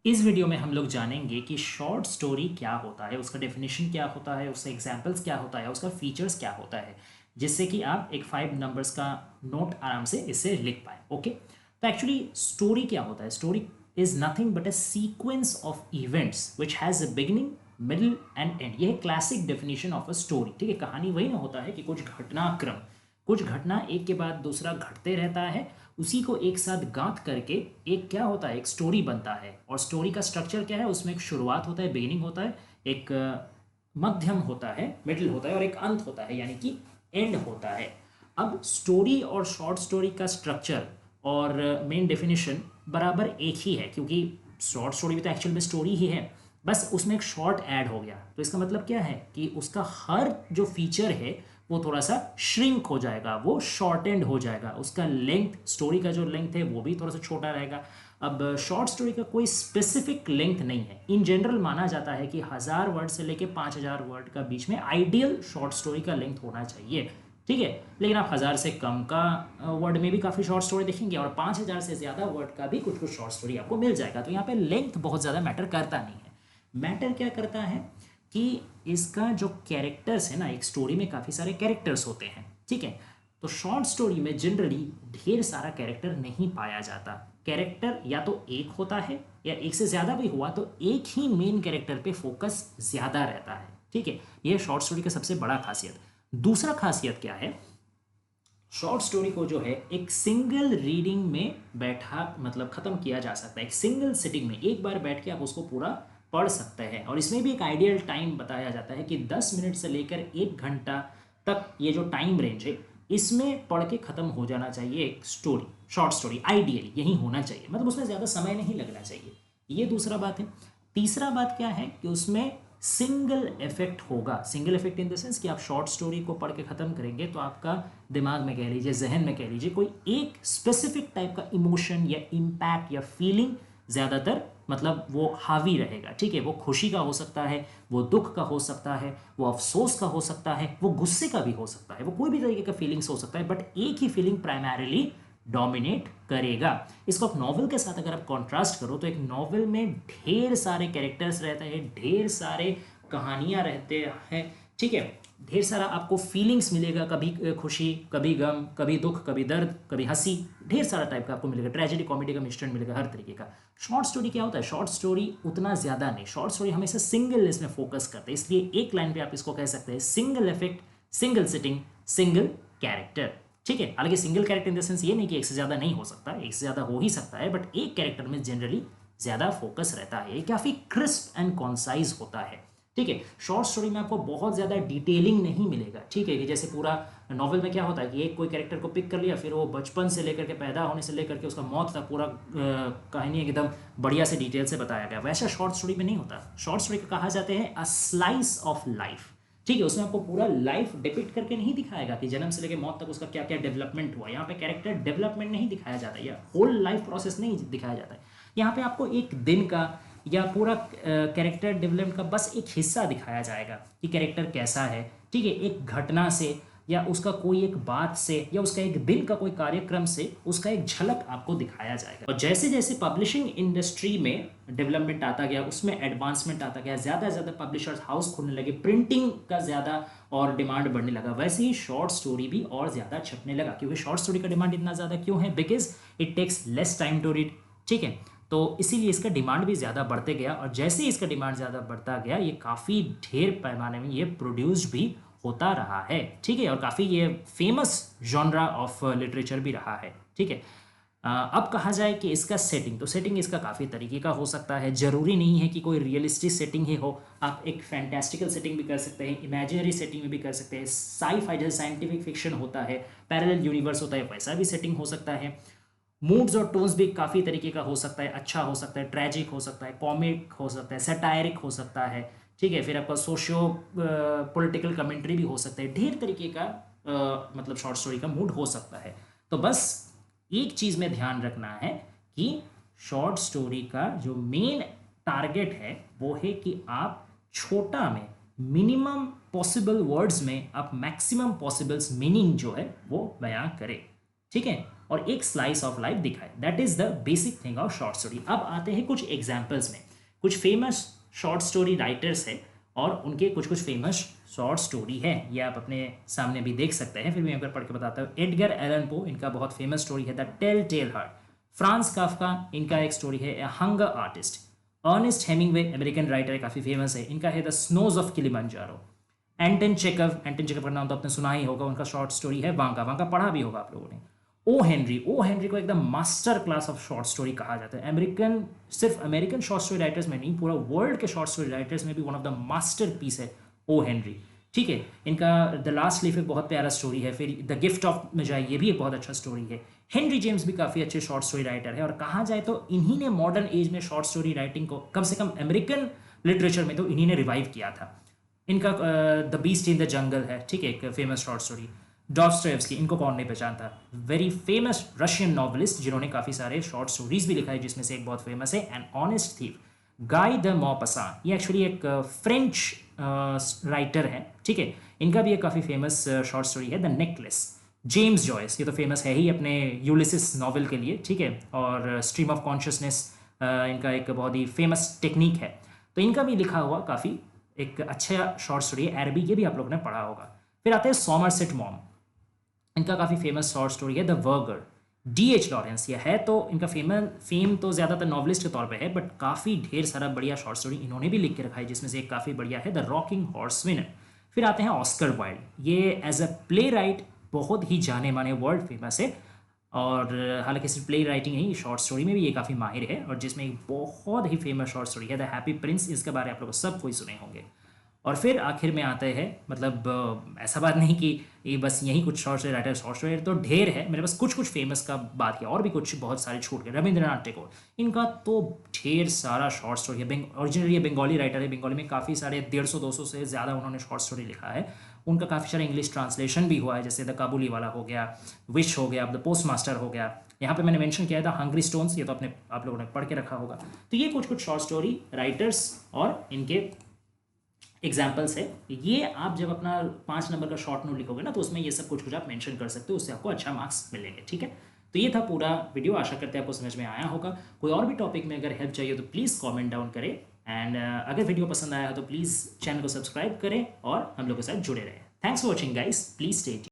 इस वीडियो में हम लोग जानेंगे कि शॉर्ट स्टोरी क्या होता है, उसका डेफिनेशन क्या होता है, उसका एग्जाम्पल्स क्या होता है, उसका फीचर्स क्या होता है, जिससे कि आप एक 5 नंबर्स का नोट आराम से इससे लिख पाए। ओके, तो एक्चुअली स्टोरी क्या होता है? Story is nothing but a sequence of events which has a beginning, middle and and. ये है classic definition of a story. ठीक है, कहानी वही ना होता है कि कुछ घटना एक के बाद दूसरा घटते रहता है, उसी को एक साथ गांथ करके एक क्या होता है, एक स्टोरी बनता है। और स्टोरी का स्ट्रक्चर क्या है? उसमें एक शुरुआत होता है, बिगिनिंग होता है, एक मध्यम होता है, मिडिल होता है, और एक अंत होता है, यानी कि एंड होता है। अब स्टोरी और शॉर्ट स्टोरी का स्ट्रक्चर और मेन डेफिनेशन बराबर एक ही है, क्योंकि शॉर्ट स्टोरी भी तो एक्चुअल में स्टोरी ही है, बस उसमें एक शॉर्ट ऐड हो गया। तो इसका मतलब क्या है कि उसका हर जो फीचर है वो थोड़ा सा श्रिंक हो जाएगा, वो शॉर्टेंड हो जाएगा, उसका लेंथ, स्टोरी का जो लेंथ है वो भी थोड़ा सा छोटा रहेगा। अब शॉर्ट स्टोरी का कोई स्पेसिफिक लेंथ नहीं है। इन जनरल माना जाता है कि 1000 वर्ड से लेके 5000 वर्ड का बीच में आइडियल शॉर्ट स्टोरी का लेंथ होना चाहिए। ठीक है, लेकिन आप 1000 से कम का वर्ड में भी काफ़ी शॉर्ट स्टोरी देखेंगे, और 5000 से ज़्यादा वर्ड का भी कुछ कुछ शॉर्ट स्टोरी आपको मिल जाएगा। तो यहाँ पे लेंथ बहुत ज़्यादा मैटर करता नहीं है। मैटर क्या करता है कि इसका जो कैरेक्टर्स है ना, एक स्टोरी में काफ़ी सारे कैरेक्टर्स होते हैं। ठीक है, तो शॉर्ट स्टोरी में जनरली ढेर सारा कैरेक्टर नहीं पाया जाता। कैरेक्टर या तो एक होता है, या एक से ज़्यादा भी हुआ तो एक ही मेन कैरेक्टर पे फोकस ज़्यादा रहता है। ठीक है, यह शॉर्ट स्टोरी का सबसे बड़ा खासियत। दूसरा खासियत क्या है? शॉर्ट स्टोरी को जो है एक सिंगल रीडिंग में बैठा, मतलब खत्म किया जा सकता है। एक सिंगल सिटिंग में एक बार बैठ के आप उसको पूरा पढ़ सकते हैं। और इसमें भी एक आइडियल टाइम बताया जाता है कि 10 मिनट से लेकर 1 घंटा तक ये जो टाइम रेंज है, इसमें पढ़ के खत्म हो जाना चाहिए एक स्टोरी। शॉर्ट स्टोरी आइडियली यही होना चाहिए, मतलब उसमें ज़्यादा समय नहीं लगना चाहिए। ये दूसरा बात है। तीसरा बात क्या है कि उसमें सिंगल इफेक्ट होगा। Single effect in the sense कि आप शॉर्ट स्टोरी को पढ़ के खत्म करेंगे तो आपका दिमाग में कह लीजिए, जहन में कह लीजिए, कोई एक स्पेसिफिक टाइप का इमोशन या इम्पैक्ट या फीलिंग ज़्यादातर, मतलब वो हावी रहेगा। ठीक है, वो खुशी का हो सकता है, वो दुख का हो सकता है, वो अफसोस का हो सकता है, वो गुस्से का भी हो सकता है, वो कोई भी तरीके का फीलिंग्स हो सकता है, बट एक ही फीलिंग प्राइमरीली डोमिनेट करेगा। इसको आप नॉवल के साथ अगर आप कॉन्ट्रास्ट करो तो एक नॉवल में ढेर सारे कैरेक्टर्स रहते हैं, ढेर सारे कहानियां रहते हैं। ठीक है, ढेर सारा आपको फीलिंग्स मिलेगा, कभी खुशी, कभी गम, कभी दुख, कभी दर्द, कभी हंसी, ढेर सारा टाइप का आपको मिलेगा, ट्रेजेडी कॉमेडी का मिश्रण मिलेगा, हर तरीके का। शॉर्ट स्टोरी क्या होता है? शॉर्ट स्टोरी उतना ज़्यादा नहीं, शॉर्ट स्टोरी हमेशा सिंगल इसमें फोकस करते हैं, इसलिए एक लाइन पे आप इसको कह सकते हैं single effect, single sitting, single character. ठीक है, हालांकि single character in the sense ये नहीं कि एक से ज़्यादा नहीं हो सकता, एक से ज़्यादा हो ही सकता है, बट एक कैरेक्टर में जनरली ज़्यादा फोकस रहता है। ये काफ़ी क्रिस्प एंड कॉन्साइज होता है। ठीक है, शॉर्ट स्टोरी में आपको बहुत ज़्यादा डिटेलिंग नहीं मिलेगा। ठीक है, कि जैसे पूरा नॉवल में क्या होता है कि एक कोई कैरेक्टर को पिक कर लिया, फिर वो बचपन से लेकर के, पैदा होने से लेकर के उसका मौत तक पूरा कहानी एकदम बढ़िया से डिटेल से बताया गया। वैसा शॉर्ट स्टोरी में नहीं होता। शॉर्ट स्टोरी को कहा जाते हैं अ स्लाइस ऑफ लाइफ। ठीक है, उसमें आपको पूरा लाइफ डिपिक्ट करके नहीं दिखाएगा कि जन्म से लेकर मौत तक उसका क्या क्या डेवलपमेंट हुआ। यहाँ पे कैरेक्टर डेवलपमेंट नहीं दिखाया जाता, या होल लाइफ प्रोसेस नहीं दिखाया जाता है। यहाँ पे आपको एक दिन का या पूरा कैरेक्टर डेवलपमेंट का बस एक हिस्सा दिखाया जाएगा कि कैरेक्टर कैसा है। ठीक है, एक घटना से, या उसका कोई एक बात से, या उसका एक दिन का कोई कार्यक्रम से उसका एक झलक आपको दिखाया जाएगा। और जैसे जैसे पब्लिशिंग इंडस्ट्री में डेवलपमेंट आता गया, उसमें एडवांसमेंट आता गया, ज़्यादा ज़्यादा पब्लिशर्स हाउस खुलने लगे, प्रिंटिंग का ज़्यादा और डिमांड बढ़ने लगा, वैसे ही शॉर्ट स्टोरी भी और ज़्यादा छपने लगा। क्योंकि शॉर्ट स्टोरी का डिमांड इतना ज़्यादा क्यों है? Because it takes less time to read. ठीक है, तो इसीलिए इसका डिमांड भी ज़्यादा बढ़ते गया, और जैसे ही इसका डिमांड ज़्यादा बढ़ता गया, ये काफ़ी ढेर पैमाने में ये प्रोड्यूस भी होता रहा है। ठीक है, और काफ़ी ये फेमस जॉनरा ऑफ लिटरेचर भी रहा है। ठीक है, अब कहा जाए कि इसका सेटिंग, तो सेटिंग इसका काफ़ी तरीके का हो सकता है। ज़रूरी नहीं है कि कोई रियलिस्टिक सेटिंग ही हो, आप एक फैंटास्टिकल सेटिंग भी कर सकते हैं, इमेजिनरी सेटिंग में भी कर सकते हैं, साई-फाई जैसे साइंटिफिक फिक्शन होता है, पैरेलल यूनिवर्स होता है, वैसा भी सेटिंग हो सकता है। मूड्स और टोन्स भी काफ़ी तरीके का हो सकता है, अच्छा हो सकता है, ट्रैजिक हो सकता है, कॉमिक हो सकता है, सटायरिक हो सकता है। ठीक है, फिर आपका सोशियो पॉलिटिकल कमेंट्री भी हो सकता है, ढेर तरीके का मतलब शॉर्ट स्टोरी का मूड हो सकता है। तो बस एक चीज़ में ध्यान रखना है कि शॉर्ट स्टोरी का जो मेन टारगेट है वो है कि आप छोटा में, मिनिमम पॉसिबल वर्ड्स में आप मैक्सिमम पॉसिबल्स मीनिंग जो है वो बयां करें। ठीक है, और एक स्लाइस ऑफ लाइफ दिखाए। That is the basic thing of short story. अब आते हैं कुछ एग्जाम्पल्स में। कुछ फेमस शॉर्ट स्टोरी राइटर्स है और उनके कुछ कुछ फेमस शॉर्ट स्टोरी है, ये आप अपने सामने भी देख सकते हैं, फिर मैं यहाँ पर पढ़ के बताता हूँ। एडगर एलन पो, इनका बहुत फेमस स्टोरी है the tell tale heart. Franz Kafka, इनका एक स्टोरी है a hunger artist. Ernest Hemingway, American writer है, काफ़ी फेमस है, इनका है the snows of Kilimanjaro. Anton Chekhov का नाम तो आपने सुना ही होगा, उनका शॉर्ट स्टोरी है वांका। वांका पढ़ा भी होगा आप लोगों ने। ओ हेनरी को एकदम master class of short story कहा जाता है। सिर्फ अमेरिकन शॉर्ट स्टोरी राइटर्स में नहीं, पूरा वर्ल्ड के शॉर्ट स्टोरी राइटर्स में भी one of the master piece है ओ हेनरी। ठीक है, इनका द लास्ट लीफ एक बहुत प्यारा स्टोरी है। फिर द गिफ्ट ऑफ मजाई, ये भी एक बहुत अच्छा स्टोरी है। हेनरी जेम्स भी काफ़ी अच्छे शॉर्ट स्टोरी राइटर है, और कहा जाए तो इन्हीं ने मॉडर्न एज में शॉर्ट स्टोरी राइटिंग को, कम से कम अमेरिकन लिटरेचर में तो इन्हीं ने रिवाइव किया था। इनका the beast in the jungle है, ठीक है, एक फेमस शॉर्ट स्टोरी। डॉस्टोयेव्स्की, इनको कौन नहीं पहचानता, वेरी फेमस रशियन नॉवलिस्ट जिन्होंने काफ़ी सारे शॉर्ट स्टोरीज भी लिखा है, जिसमें से एक बहुत फेमस है an honest thief. Guy de Maupassant, ये एक्चुअली एक फ्रेंच राइटर है, ठीक है, इनका भी एक काफ़ी फेमस शॉर्ट स्टोरी है द नेकलेस। जेम्स जॉयस, ये तो फेमस है ही अपने यूलिसिस नॉवल के लिए, ठीक है, और स्ट्रीम ऑफ कॉन्शियसनेस इनका एक बहुत ही फेमस टेक्निक है। तो इनका भी लिखा हुआ काफ़ी एक अच्छा शॉर्ट स्टोरी है, अरबी, ये भी आप लोगों ने पढ़ा होगा। फिर आते हैं सॉमरसेट मॉम, इनका काफ़ी फेमस शॉर्ट स्टोरी है द वर्गर। D.H. लॉरेंस, ये है तो इनका फेम तो ज़्यादातर नॉवलिस्ट के तौर पे है, बट काफ़ी ढेर सारा बढ़िया शॉर्ट स्टोरी इन्होंने भी लिख के रखा है, जिसमें से एक काफ़ी बढ़िया है द रॉकिंग हॉर्स विनर। फिर आते हैं ऑस्कर वाइल्ड, ये एज अ प्ले राइट बहुत ही जाने माने, वर्ल्ड फेमस है, और हालांकि सिर्फ प्ले राइटिंग नहीं, शॉर्ट स्टोरी में भी ये काफ़ी माहिर है, और जिसमें एक बहुत ही फेमस शॉर्ट स्टोरी है द हैप्पी प्रिंस, इसके बारे में आप लोग सब कोई सुने होंगे। और फिर आखिर में आते हैं, मतलब ऐसा बात नहीं कि ये बस यही कुछ short story writer, short story तो ढेर है, मेरे पास कुछ कुछ फेमस का बात किया, और भी कुछ बहुत सारे छूट गए। रविंद्रनाथ टैगोर, इनका तो ढेर सारा शॉर्ट स्टोरी है। ओरिजिनली ये बंगाली राइटर है, बंगाली में काफ़ी सारे 150-200 से ज़्यादा उन्होंने शॉर्ट स्टोरी लिखा है। उनका काफ़ी सारा इंग्लिश ट्रांसलेशन भी हुआ है, जैसे द काबुली वाला हो गया, विश हो गया, द पोस्ट मास्टर हो गया। यहाँ पे मैंने मेंशन किया था हंग्री स्टोन्स, ये तो अपने आप लोगों ने पढ़ के रखा होगा। तो ये कुछ कुछ शॉर्ट स्टोरी राइटर्स और इनके एग्जाम्पल्स है। ये आप जब अपना 5 नंबर का शॉर्ट नोट लिखोगे ना, तो उसमें ये सब कुछ कुछ आप मेंशन कर सकते हो, उससे आपको अच्छा मार्क्स मिलेंगे, ठीक है। तो ये था पूरा वीडियो, आशा करते हैं आपको समझ में आया होगा। कोई और भी टॉपिक में अगर हेल्प चाहिए तो प्लीज़ कमेंट डाउन करें, एंड अगर वीडियो पसंद आया हो तो प्लीज़ चैनल को सब्सक्राइब करें और हम लोग के साथ जुड़े रहें। Thanks for watching guys, please stay tuned.